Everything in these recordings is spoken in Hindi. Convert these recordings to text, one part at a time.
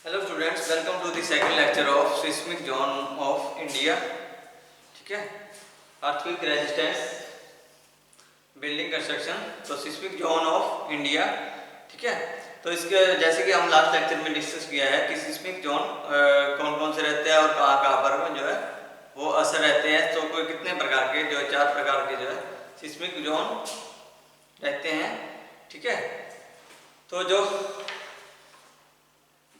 Hello students, welcome to the second lecture of seismic zone of India. ठीक है, अर्थक्वेक रेजिस्टेंस बिल्डिंग कंस्ट्रक्शन, तो सिस्मिक जोन ऑफ इंडिया। ठीक है, तो इसके जैसे कि हम लास्ट लेक्चर में डिस्कस किया है कि सिस्मिक जोन कौन कौन से रहते हैं और कहाँ कहाँ पर जो है वो असर रहते हैं। तो कोई कितने प्रकार के जो 4 प्रकार के जो है सिस्मिक जोन रहते हैं। ठीक है,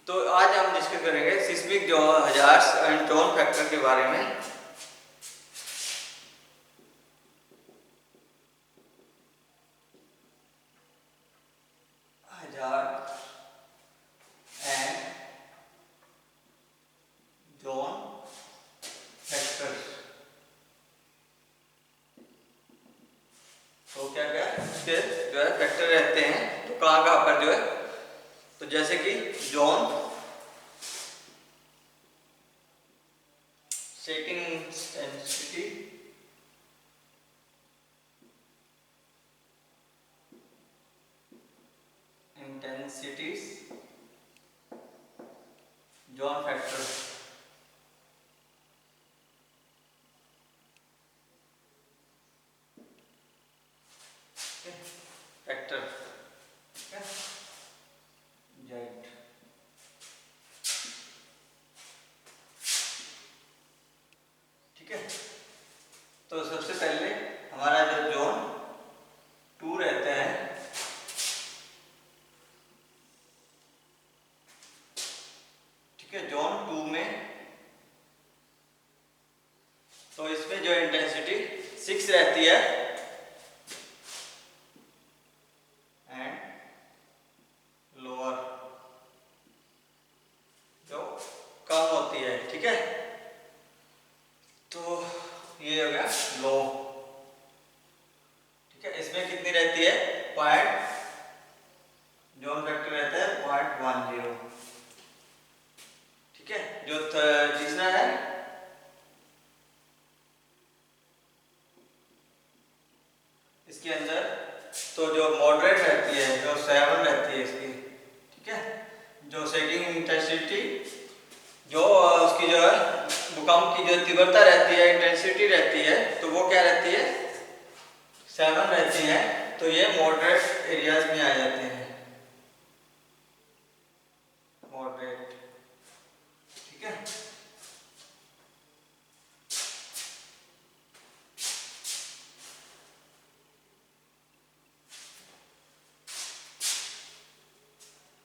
तो आज हम डिस्कस करेंगे सिस्मिक जो हजार्स एंड जोन फैक्टर के बारे में। हजार एंड जोन फैक्टर, तो क्या क्या इसके जो है फैक्टर रहते हैं, तो कहाँ कहाँ पर जो है, तो जैसे कि zone shaking intensity, zone factor. Factor Z. ठीक है, तो सबसे पहले हमारा जो जोन 2 रहता है, ठीक है, जोन 2 में तो इसमें जो इंटेंसिटी 6 रहती है एंड लोअर जो कम होती है। ठीक है, तो ये हो गया लो। ठीक है, इसमें कितनी रहती है, पॉइंट, जोन फैक्टर रहता है 0.10। ठीक है, जो तीसरा है इसके अंदर तो जो मॉडरेट रहती है, जो 7 रहती है इसकी। ठीक है, जो शेकिंग इंटेंसिटी, जो उसकी जो है भूकंप की जो तीव्रता रहती है, इंटेंसिटी रहती है, तो वो क्या रहती है, 7 रहती है। तो ये मॉडरेट एरियाज में आ जाते हैं, मॉडरेट। ठीक है,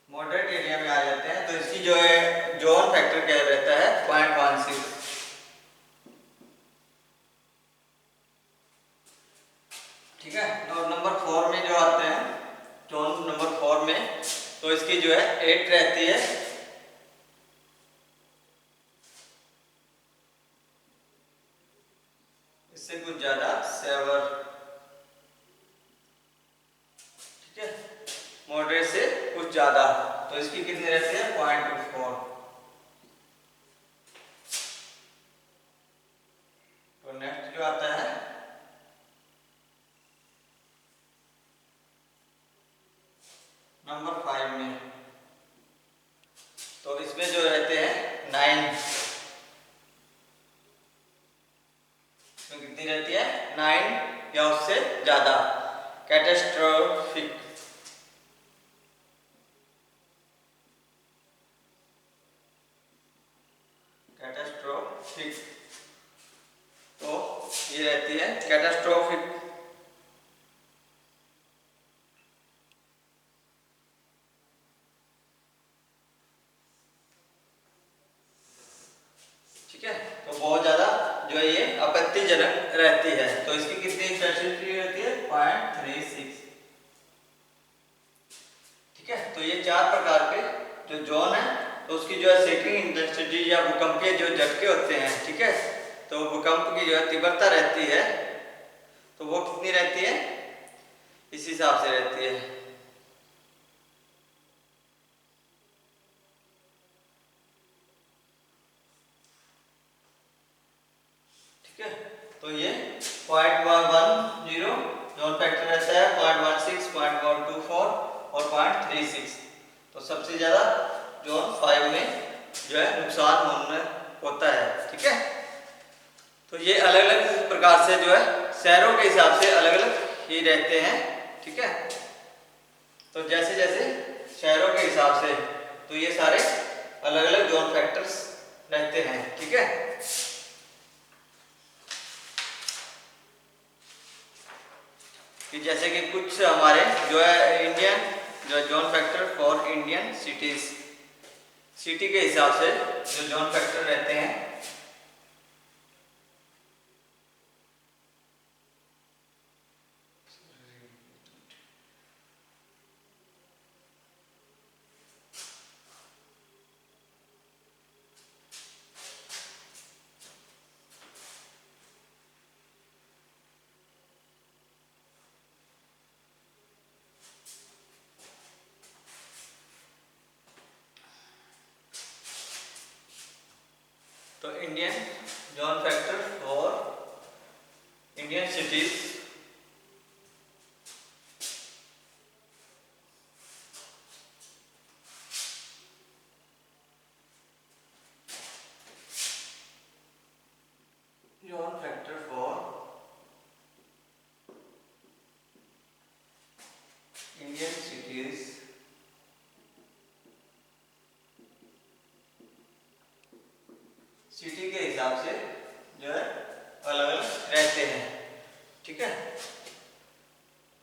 मॉडरेट एरिया में आ जाते हैं, तो इसकी जो है जोन फैक्टर क्या रहता है, 0.16। ठीक है, और नंबर 4 में जो आते हैं, जोन नंबर 4 में तो इसकी जो है 8 रहती है। इससे कुछ ज्यादा 7। ठीक है, मॉडरेट से कुछ ज्यादा, तो इसकी कितनी रहती है, 0.24। तो नेक्स्ट जो आता है नंबर 5 में, तो इसमें जो रहते हैं 9। इसमें कितनी रहती है, 9 या उससे ज्यादा, कैटास्ट्रोफिक। कैटास्ट्रोफिक, तो ये रहती है कैटास्ट्रोफिक। ठीक है, तो बहुत ज्यादा जो है ये आपत्तिजनक रहती है, तो इसकी कितनी इंटेंसिटी रहती है, 0.36। ठीक है, तो ये 4 प्रकार के जो जोन है, तो उसकी जो है शेकिंग इंटेंसिटी या भूकंपीय जो झटके होते हैं, ठीक है, तो भूकंप की जो है तीव्रता रहती है, तो वो कितनी रहती है, इस हिसाब से रहती है। ठीक है, तो ये 0.10 जोन फैक्टर रहता है, 0.16, 0.24 और 0.36। तो सबसे ज्यादा जोन 5 में जो है नुकसान होता है। ठीक है, तो ये अलग अलग प्रकार से जो है शहरों के हिसाब से अलग अलग ही रहते हैं। ठीक है, तो जैसे जैसे शहरों के हिसाब से तो ये सारे अलग अलग जोन फैक्टर्स रहते हैं। ठीक है, कि जैसे कि कुछ हमारे जो है इंडियन जो zone factor for Indian cities, city के हिसाब से जो जोन फैक्टर रहते हैं। तो Indian zone factor for Indian cities, zone factor for Indian cities city के हिसाब से जो है अलग अलग रहते हैं। ठीक है,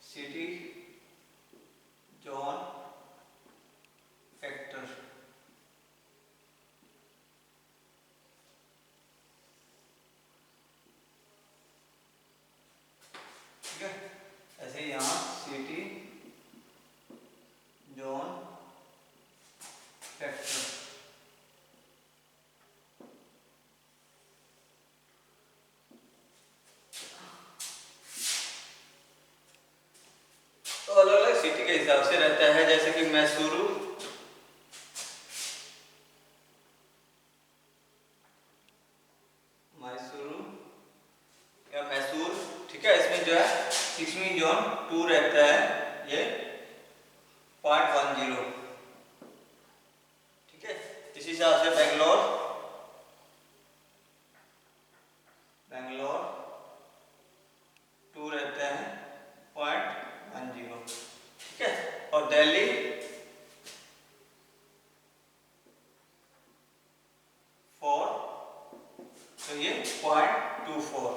सिटी जोन फैक्टर, ठीक है, ऐसे यहाँ सिटी जोन फैक्टर। तो अलग अलग सिटी के हिसाब से रहता है, जैसे कि मैसूरू, मैसूरू या मैसूर। ठीक है, इसमें जो है 6वीं जोन 2 रहता है, ये 0.10। ठीक है, इसी हिसाब से बेंगलोर, बेंगलोर 2 रहता है 0.10। ठीक है, और दिल्ली 4, तो ये 0.24।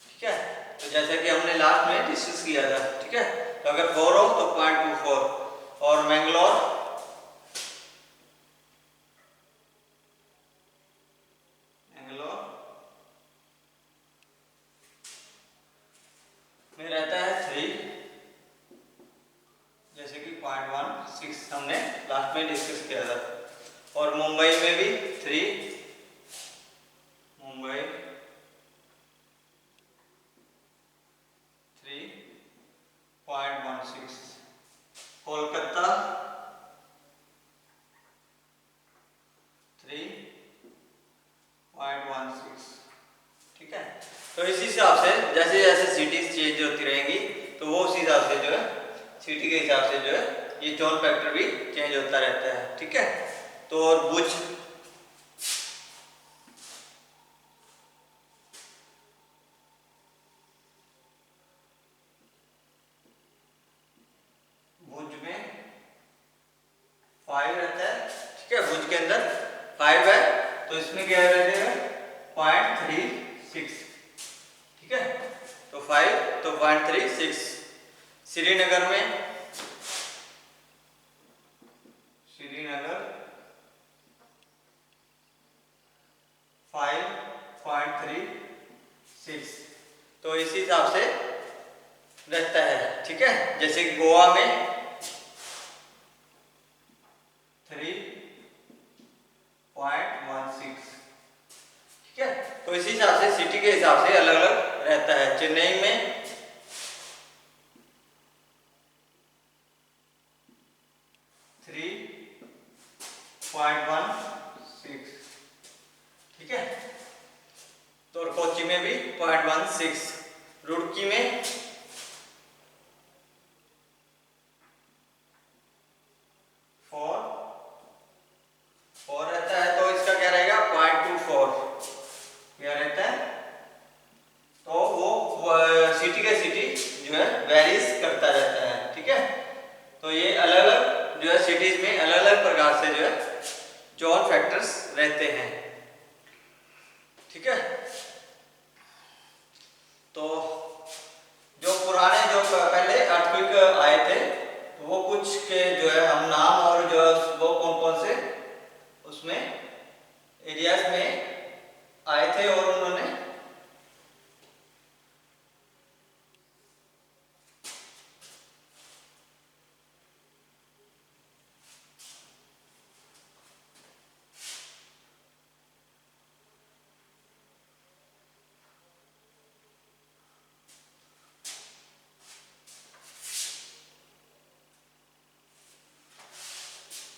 ठीक है, तो जैसा कि हमने लास्ट में डिस्कस किया था। ठीक है, तो अगर 4 हो तो 0.24, और मैंगलोर में रहता है 3, जैसे कि 0.16 हमने लास्ट में डिस्कस किया था। और मुंबई में भी 3, मुंबई 3.16, कोलकाता 3.16। ठीक है, तो इसी हिसाब से जैसे जैसे सिटीज चेंज होती रहेंगी तो वो उसी हिसाब से जो है सिटी के हिसाब से जो है ये जोन फैक्टर भी चेंज होता रहता है। ठीक है, तो और भुज, भुज में 5 रहता है। ठीक है, भुज के अंदर 5 है, तो इसमें क्या रहता है 0.36। ठीक है, तो 5 तो 0.36। श्रीनगर में, श्रीनगर 5.36, तो इसी हिसाब से रहता है। ठीक है, जैसे कि गोवा में 3.16। ठीक है, तो इसी हिसाब से सिटी के हिसाब से अलग अलग रहता है। चेन्नई में 3.16। ठीक है, तो और कोच्चि में भी 0.16, रुड़की में 4, प्रकार से जो है जोन फैक्टर्स रहते हैं। ठीक है, तो जो पुराने जो पहले अर्थक्वेक आए थे तो वो कुछ के जो है हम नाम और जो वो कौन कौन से उसमें एरियाज में आए थे और उन्होंने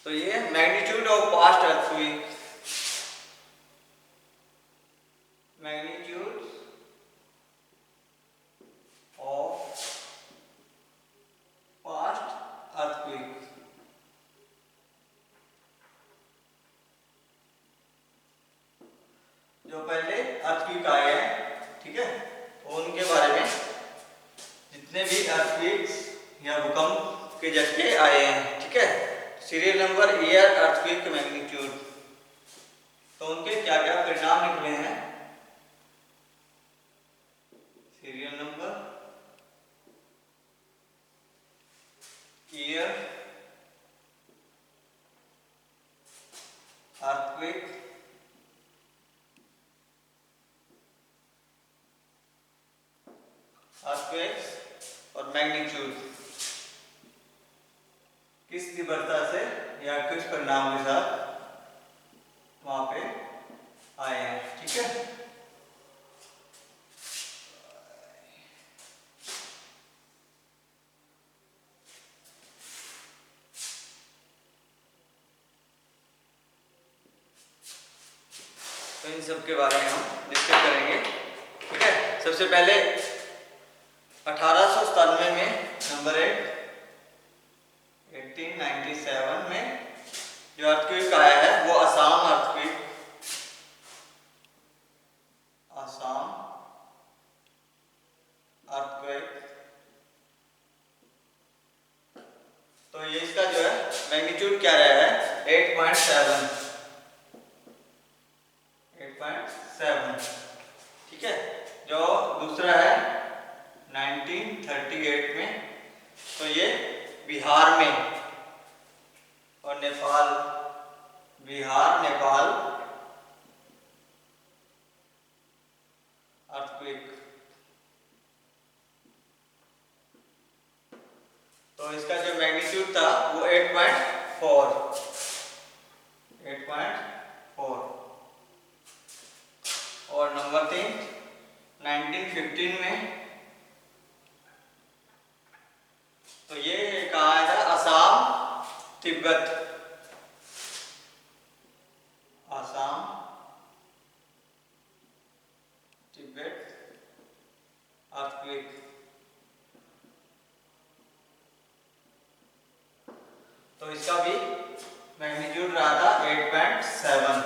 तो ये magnitude of past earthquake, magnitude of past earthquake, जो पहले अर्थक्वेक आए हैं, ठीक है, तो उनके बारे में जितने भी अर्थक्वेक्स या भूकंप के झटके आए हैं, ठीक है, serial number, year, earthquake, magnitude, तो उनके क्या क्या परिणाम निकले हैं। Serial number, year, earthquake, earthquakes और मैग्नीट्यूड किस तीव्रता से या किस परिणाम के साथ वहां पे आए हैं। ठीक है, तो इन सब के बारे में हम डिस्कस करेंगे। ठीक है, सबसे पहले 1897 में नंबर 1897 में जो अर्थक्वेक आया है वो असम अर्थक्वेक, असम अर्थक्वेक, तो ये इसका जो है मैग्नीट्यूड क्या रहा है 8.7, 8.7। ठीक है, जो दूसरा है 1938 में, तो ये बिहार में और नेपाल, बिहार नेपाल अर्थक्वेक, तो इसका जो मैग्नीट्यूड था वो 8.4, 8.4। और नंबर 3 1915 में, तो ये कहा था असम तिब्बत, असम तिब्बत अर्थक्वेक, तो इसका भी मैग्नीट्यूड रहा था 8.7।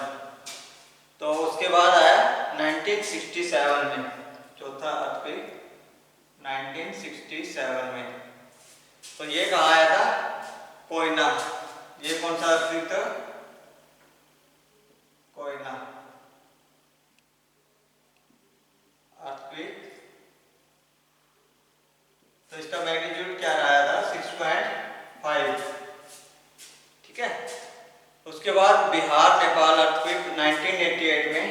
तो उसके बाद आया 1967 में चौथा अर्थक्वेक, 1967 में, तो ये कहा आया था कोयना, ये कौन सा अर्थक्वेक था, कोयना अर्थक्वेक, तो इसका मैग्नीट्यूड क्या रहा था 6.5। ठीक है, उसके बाद बिहार नेपाल अर्थक्वेक 1988 में,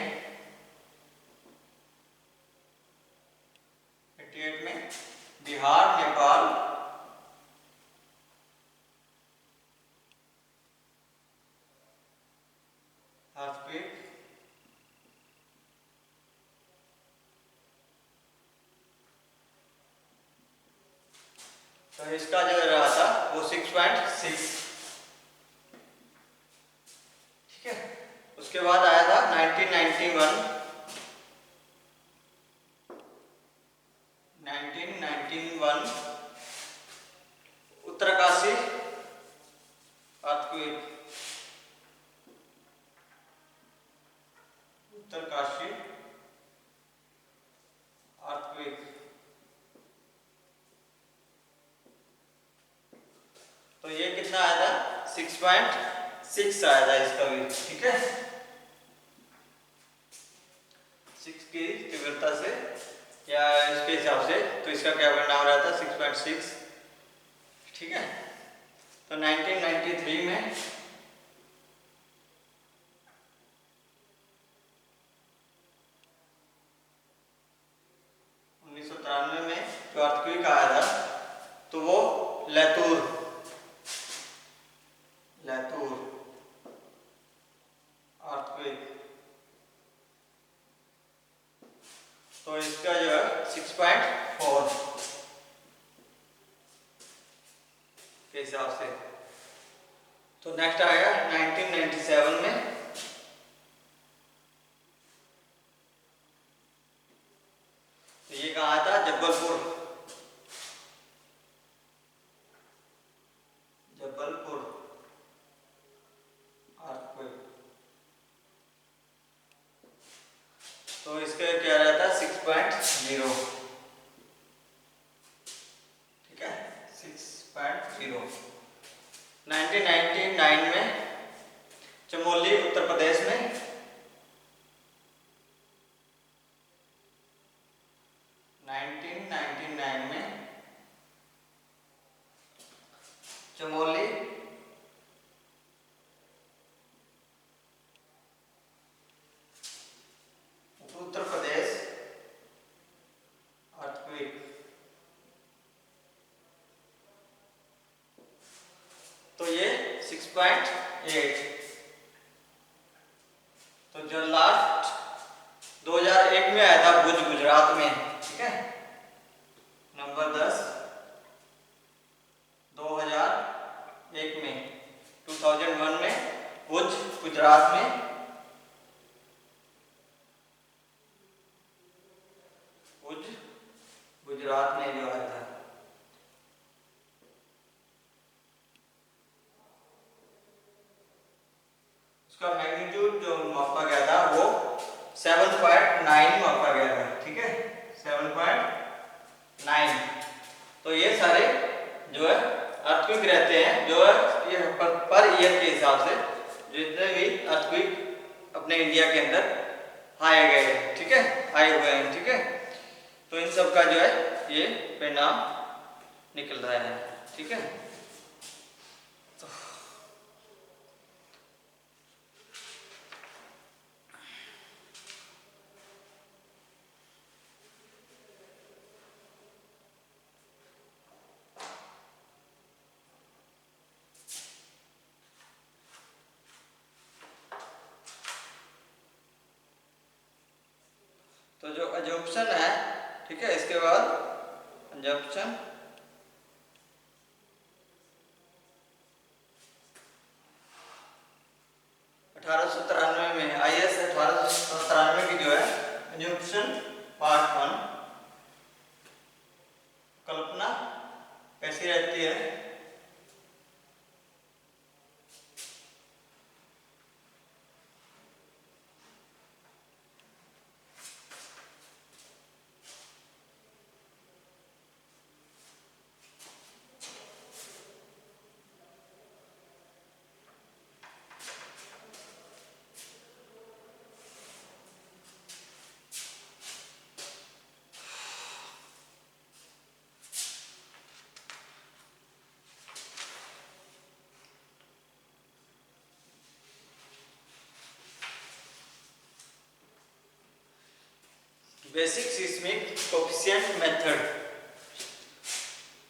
88 में बिहार नेपाल अर्थक्वेक, तो इसका जो रहा था वो 6.6। ठीक है, उसके बाद आया था 1991, 1991 उत्तरकाशी अर्थक्वेक, उत्तरकाशी अर्थक्वेक, तो ये कितना आया था 6.7। 6 आया था इसका भी, ठीक है, 6 की तीव्रता से या इसके हिसाब से, तो इसका क्या परिणाम रहा था 6.6, ठीक है। तो 1993 में 1993 में जो अर्थक्वेक आया था तो वो लैतूर अर्थक्वेक, तो इसका जो है 6.4 के हिसाब से। तो नेक्स्ट आएगा 1997 में, तो ये कहा था जबलपुर अर्थक्वेक, तो इसका क्या रहता है 6.0, ठीक है, 6.0। 1999 में चमोली उत्तर प्रदेश में, 1999 में चमोली उत्तर प्रदेश अर्थक्वेक, तो ये 6.8। तो जो लास्ट 2001 में आया था भुज गुजरात में, ठीक है, नंबर 10 2001 में, 2001 में भुज गुजरात में, भुज गुजरात में जो आया था, उसका मैग्नीट्यूड जो मापा गया था वो 7.9 मापा गया था, ठीक है, 7.9। तो ये सारे जो है अर्थक्वेक रहते हैं, जो है ये पर ईयर के हिसाब से जितने भी अर्थक्वेक अपने इंडिया के अंदर आए गए हैं, ठीक है, आए हुए हैं, ठीक है। तो इन सब का जो है ये परिणाम निकल रहा है, ठीक है। तो जो अजम्पशन है, ठीक है, इसके बाद अजम्पशन 1893 में IS 1893 की जो है अजम्पशन पार्ट 1, कल्पना कैसी रहती है, बेसिक सिस्मिक कोफिशिएंट मेथड।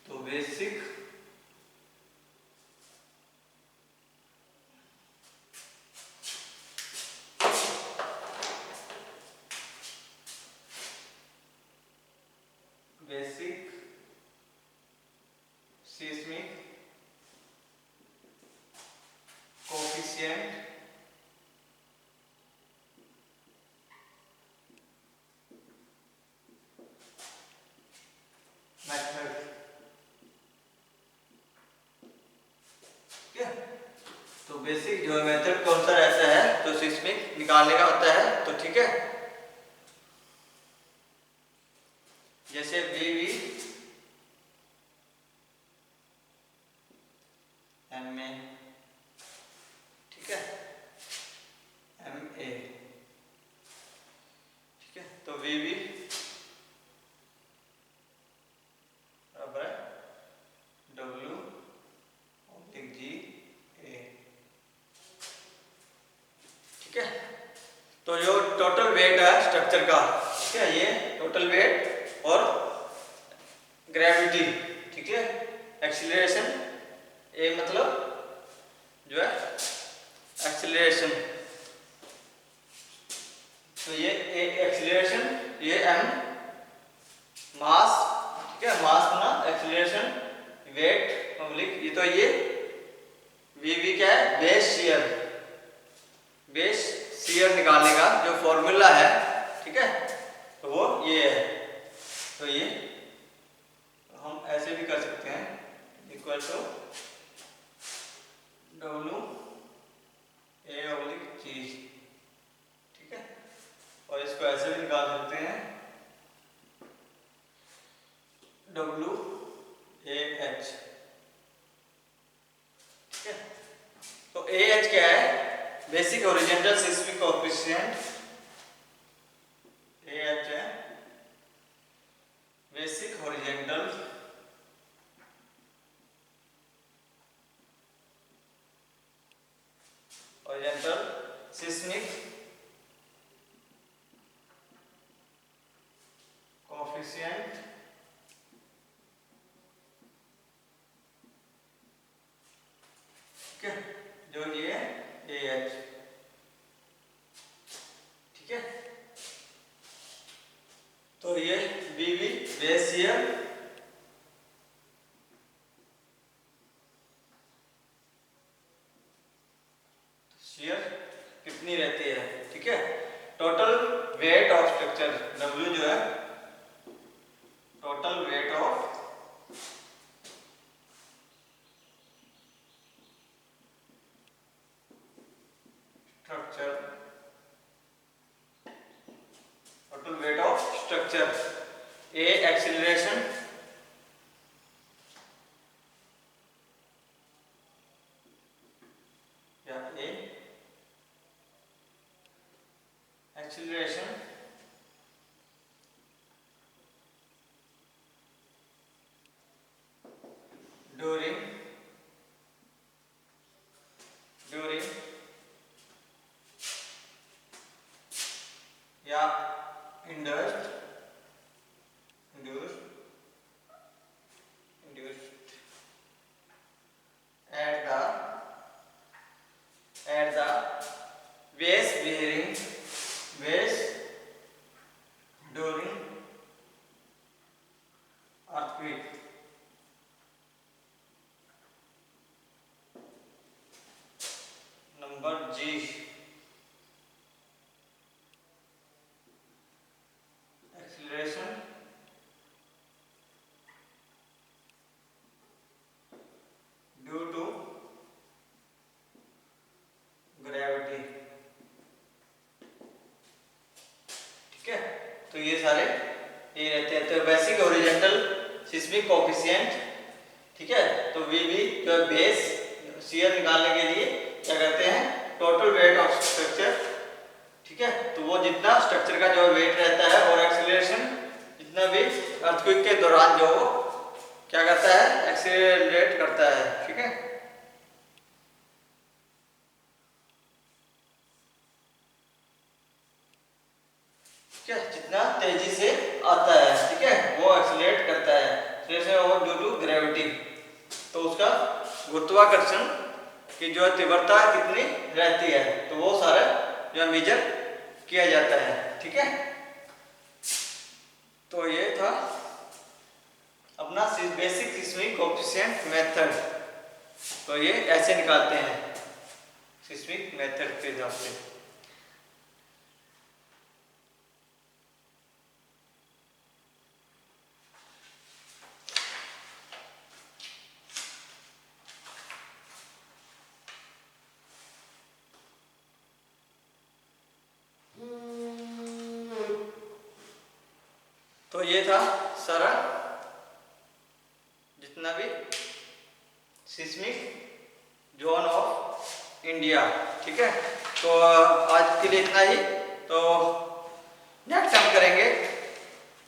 तो बेसिक सिस्मिक कोफिशिएंट मेथड, ठीक है। तो बेसिक जो मेथड कौन सा रहता है, तो सिस्मिक निकालने का होता है, तो ठीक है, जैसे VV MA, तो जो टोटल वेट है स्ट्रक्चर का, ठीक है, ये टोटल वेट और ग्रेविटी, ठीक है, एक्सीलरेशन, ए मतलब जो है एक्सीलरेशन, तो ये ए एक्सीलरेशन, ये एम मास, ठीक है, मास ना एक्सीलरेशन, वेट पब्लिक, ये तो ये वी क्या है, बेस शियर, बेस शियर निकालने का जो फॉर्मूला है, ठीक है, तो वो ये है। तो ये हम ऐसे भी कर सकते हैं, equal to W A oblique G, ठीक है, और इसको ऐसे भी निकाल सकते हैं, डब्ल्यू ए एच, ठीक है। तो ए एच क्या है, basic horizontal seismic coefficient, A H है बेसिक हॉरिजॉन्टल सिस्मिक कोएफिशिएंट, ठीक है, जो ये ए एच, ठीक है। तो ये B B base shear, shear कितनी रहती है, ठीक है, total weight of structure, W जो है total weight of structure, total weight of structure, A acceleration, या ए एक्सीलरेशन ड्यूरिंग या induced at the base during earthquake, number G acceleration due to gravity, ठीक है। तो ये सारे ये रहते हैं। तो बेसिक हॉरिजॉन्टल सिस्मिक कोएफिशिएंट, ठीक है, तो वी भी जो बेस शियर निकालने के लिए क्या करते हैं, टोटल वेट ऑफ स्ट्रक्चर, ठीक है, तो वो जितना स्ट्रक्चर का जो वेट रहता है और एक्सीलरेशन जितना भी अर्थक्वेक के दौरान जो क्या करता है, एक्सीलरेट करता है, ठीक है। क्या जितना तेजी से आता है, ठीक है, वो एक्सीलरेट करता है, जैसे वो ड्यू टू ग्रेविटी, तो उसका गुरुत्वाकर्षण की जो तीव्रता कितनी रहती है, तो वो सारा जो मेजर किया जाता है, ठीक है। तो ये था अपना बेसिक सिस्मिक कोएफिशिएंट मेथड, तो ये ऐसे निकालते हैं सिस्मिक मेथड के हिसाब से। तो ये था सारा जितना भी सिस्मिक जोन ऑफ इंडिया, ठीक है। तो आज के लिए इतना ही। तो नेक्स्ट हम करेंगे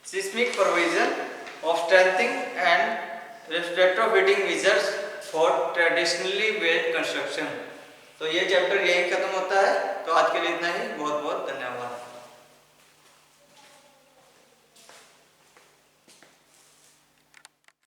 seismic provision of strengthening and retrofitting measures for traditionally based construction. तो ये चैप्टर यही खत्म होता है। तो तो आज के लिए इतना ही, बहुत बहुत धन्यवाद।